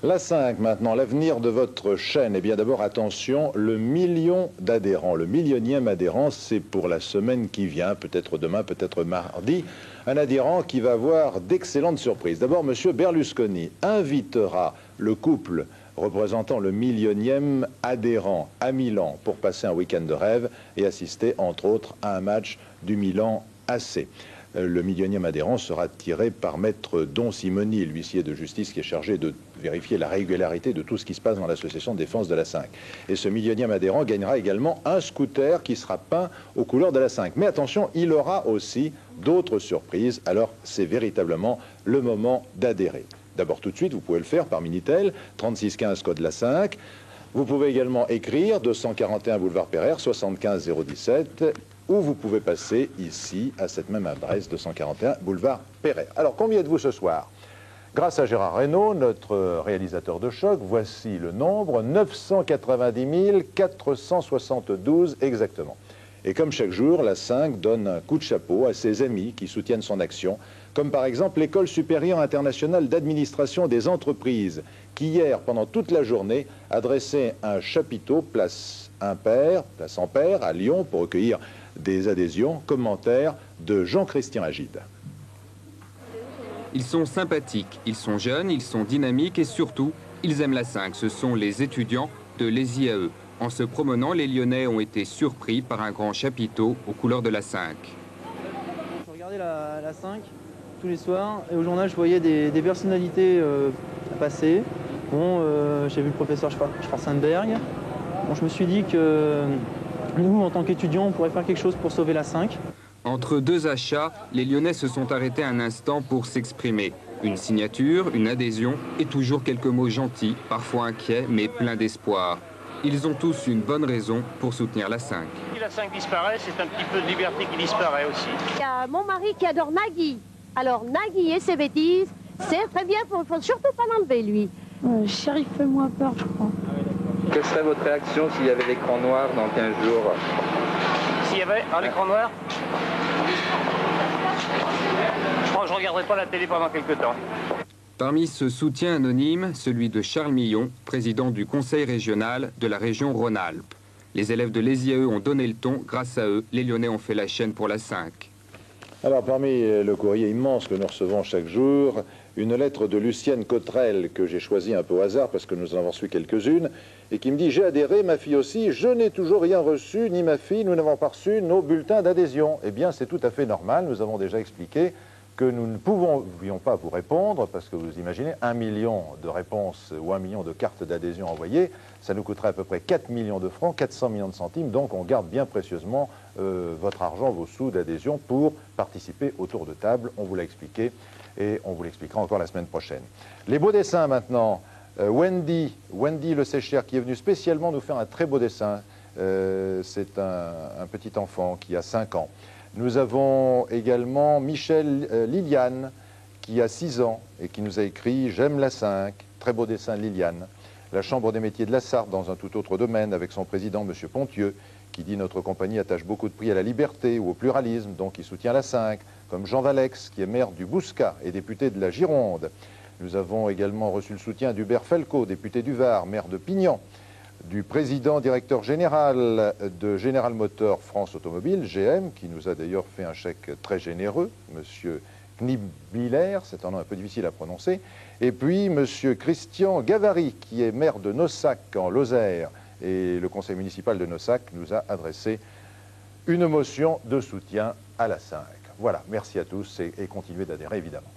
La 5 maintenant, l'avenir de votre chaîne. Eh bien d'abord, attention, le million d'adhérents, le millionième adhérent, c'est pour la semaine qui vient, peut-être demain, peut-être mardi. Un adhérent qui va avoir d'excellentes surprises. D'abord, M. Berlusconi invitera le couple représentant le millionième adhérent à Milan pour passer un week-end de rêve et assister, entre autres, à un match du Milan AC. Le millionième adhérent sera tiré par maître Don Simoni, l'huissier de justice qui est chargé de vérifier la régularité de tout ce qui se passe dans l'association de défense de la 5. Et ce millionième adhérent gagnera également un scooter qui sera peint aux couleurs de la 5. Mais attention, il aura aussi d'autres surprises, alors c'est véritablement le moment d'adhérer. D'abord tout de suite, vous pouvez le faire par Minitel, 3615 code la 5. Vous pouvez également écrire 241 boulevard Pereire, 75 017, ou vous pouvez passer ici, à cette même adresse, 241 boulevard Pereire. Alors, combien êtes-vous ce soir? Grâce à Gérard Reynaud, notre réalisateur de choc, voici le nombre, 990 472 exactement. Et comme chaque jour, la 5 donne un coup de chapeau à ses amis qui soutiennent son action, comme par exemple l'École supérieure internationale d'administration des entreprises, qui hier, pendant toute la journée, a dressé un chapiteau place Ampère, à Lyon, pour recueillir des adhésions, commentaires de Jean-Christian Agide. Ils sont sympathiques, ils sont jeunes, ils sont dynamiques et surtout, ils aiment la 5. Ce sont les étudiants de l'ESIAE. En se promenant, les Lyonnais ont été surpris par un grand chapiteau aux couleurs de la 5. Je regardais la 5 tous les soirs et au journal je voyais des personnalités passer. Bon, j'ai vu le professeur Schwarzenberg. Bon, je me suis dit que nous, en tant qu'étudiants, on pourrait faire quelque chose pour sauver la 5. Entre deux achats, les Lyonnais se sont arrêtés un instant pour s'exprimer. Une signature, une adhésion et toujours quelques mots gentils, parfois inquiets mais pleins d'espoir. Ils ont tous une bonne raison pour soutenir la 5. Si la 5 disparaît, c'est un petit peu de liberté qui disparaît aussi. Il y a mon mari qui adore Nagui. Alors Nagui et ses bêtises, c'est très bien, il ne faut surtout pas l'enlever lui. Shérif fait-moi peur, je crois. Quelle serait votre réaction s'il y avait l'écran noir dans 15 jours? S'il y avait un écran noir, je crois que je ne regarderai pas la télé pendant quelques temps. Parmi ce soutien anonyme, celui de Charles Millon, président du conseil régional de la région Rhône-Alpes. Les élèves de l'ESIAE ont donné le ton. Grâce à eux, les Lyonnais ont fait la chaîne pour la 5. Alors, parmi le courrier immense que nous recevons chaque jour, une lettre de Lucienne Cottrell que j'ai choisie un peu au hasard parce que nous en avons reçu quelques-unes et qui me dit « J'ai adhéré, ma fille aussi, je n'ai toujours rien reçu, ni ma fille, nous n'avons pas reçu nos bulletins d'adhésion. » Eh bien, c'est tout à fait normal, nous avons déjà expliqué que nous ne pouvions pas vous répondre parce que vous imaginez 1 million de réponses ou 1 million de cartes d'adhésion envoyées, ça nous coûterait à peu près 4 millions de francs, 400 millions de centimes, donc on garde bien précieusement votre argent, vos sous d'adhésion pour participer au tour de table, on vous l'a expliqué et on vous l'expliquera encore la semaine prochaine. Les beaux dessins maintenant, Wendy Le Séchère qui est venue spécialement nous faire un très beau dessin, c'est un petit enfant qui a 5 ans. Nous avons également Michel Liliane, qui a 6 ans et qui nous a écrit « J'aime la 5 », très beau dessin de Liliane. La Chambre des métiers de la Sarthe, dans un tout autre domaine, avec son président, M. Pontieux, qui dit « Notre compagnie attache beaucoup de prix à la liberté ou au pluralisme, donc il soutient la 5 », comme Jean Valex, qui est maire du Bouscat et député de la Gironde. Nous avons également reçu le soutien d'Hubert Felco, député du Var, maire de Pignan, du président directeur général de General Motors France Automobile, GM, qui nous a d'ailleurs fait un chèque très généreux, M. Knibiller, c'est un nom un peu difficile à prononcer, et puis M. Christian Gavary, qui est maire de Nossac en Lozère, et le conseil municipal de Nossac nous a adressé une motion de soutien à la 5. Voilà, merci à tous et continuez d'adhérer évidemment.